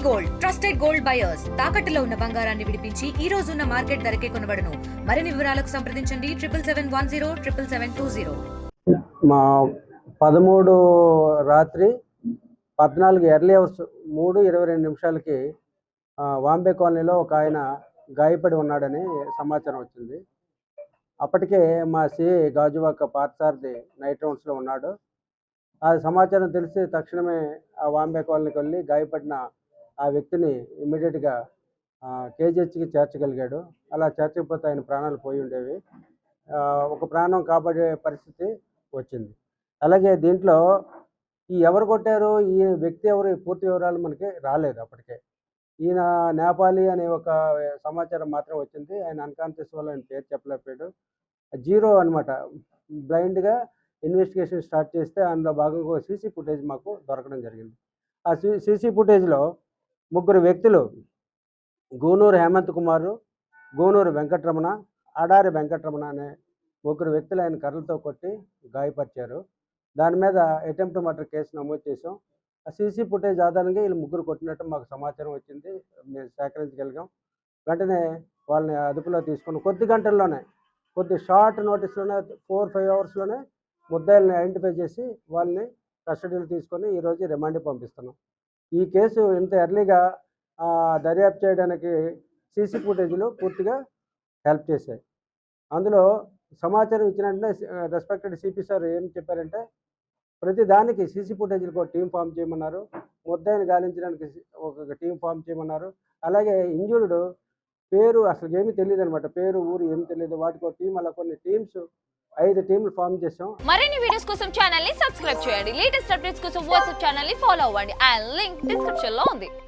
Gold trusted gold buyers తాకట్టులో ఉన్న బంగారాన్ని విడిపించి ఈ రోజు ఉన్న మార్కెట్ ధరకే కొనబడును. మరిన్ని వివరాలకు సంప్రదించండి 7710777720. మా 13 రాత్రి 14 ఎర్లీ అవర్స్ 3:22 వాంబే కాలనీలో ఒక ఆయన గాయపడి ఉన్నాడని సమాచారం వచ్చింది. అప్పటికే మా సిఐ గాజువాక పార్థసారథి నైట్ రౌండ్స్లో ఉన్నాడు. ఆ సమాచారం తెలిసి తక్షణమే ఆ వాంబే కాలనీకి వెళ్ళి గాయపడిన ఆ వ్యక్తిని ఇమ్మీడియట్గా కేజీహెచ్కి చేర్చగలిగాడు. అలా చేర్చకపోతే ఆయన ప్రాణాలు పోయి ఉండేవి. ఒక ప్రాణం కాపాడే పరిస్థితి వచ్చింది. అలాగే దీంట్లో ఎవరు కొట్టారు, ఈ వ్యక్తి ఎవరు, పూర్తి వివరాలు మనకి రాలేదు. అప్పటికే ఈయన నేపాలి అనే ఒక సమాచారం మాత్రం వచ్చింది. ఆయన అన్కాన్షియస్ వల్ల ఆయన పేరు చెప్పలేకపోయాడు. జీరో అనమాట. బ్లైండ్గా ఇన్వెస్టిగేషన్ స్టార్ట్ చేస్తే అందులో భాగంగా సీసీ ఫుటేజ్ మాకు దొరకడం జరిగింది. ఆ సీసీ ఫుటేజ్లో 3 వ్యక్తులు, గూనూరు హేమంత్ కుమారు, గూనూరు వెంకటరమణ, ఆడారి వెంకటరమణ అనే 3 వ్యక్తులు ఆయన కర్రలతో కొట్టి గాయపరిచారు. దాని మీద అటెంప్ట్ మర్డర్ కేసు నమోదు చేసాం. ఆ సీసీ ఫుటేజ్ ఆధారంగా వీళ్ళు 3 కొట్టినట్టు మాకు సమాచారం వచ్చింది. మేము సేకరించగలిగాం. వెంటనే వాళ్ళని అదుపులో తీసుకుని కొద్ది గంటల్లోనే, కొద్ది షార్ట్ నోటీస్లోనే 4-5 అవర్స్లోనే ముద్దాయిల్ని ఐడెంటిఫై చేసి వాళ్ళని కస్టడీలో తీసుకొని ఈరోజు రిమాండ్కి పంపిస్తున్నాం. ఈ కేసు ఇంత ఎర్లీగా దర్యాప్తు చేయడానికి సీసీ ఫుటేజ్లు పూర్తిగా హెల్ప్ చేశాయి. అందులో సమాచారం ఇచ్చిన వెంటనే రెస్పెక్టెడ్ సిపి సార్ ఏం చెప్పారంటే, ప్రతి దానికి సీసీ ఫుటేజ్లకు ఒక టీం ఫామ్ చేయమన్నారు. ముద్దాయిని గాలించడానికి ఒక టీం ఫామ్ చేయమన్నారు. అలాగే ఇంజూర్డ్ పేరు అసలు ఏమీ తెలియదు అనమాట. పేరు, ఊరు ఏమి తెలియదు. వాటికి ఒక టీం, అలా కొన్ని టీమ్స్ 5 టీంలు ఫామ్ చేసాం. మరిన్ని వీడియోస్ కోసం ఛానల్ ని సబ్స్క్రైబ్ చేయండి. లేటెస్ట్ అప్డేట్స్ కోసం వాట్సాప్ ఛానల్ ని ఫాలో అవ్వండి. ఆ లింక్ డిస్క్రిప్షన్ లో ఉంది.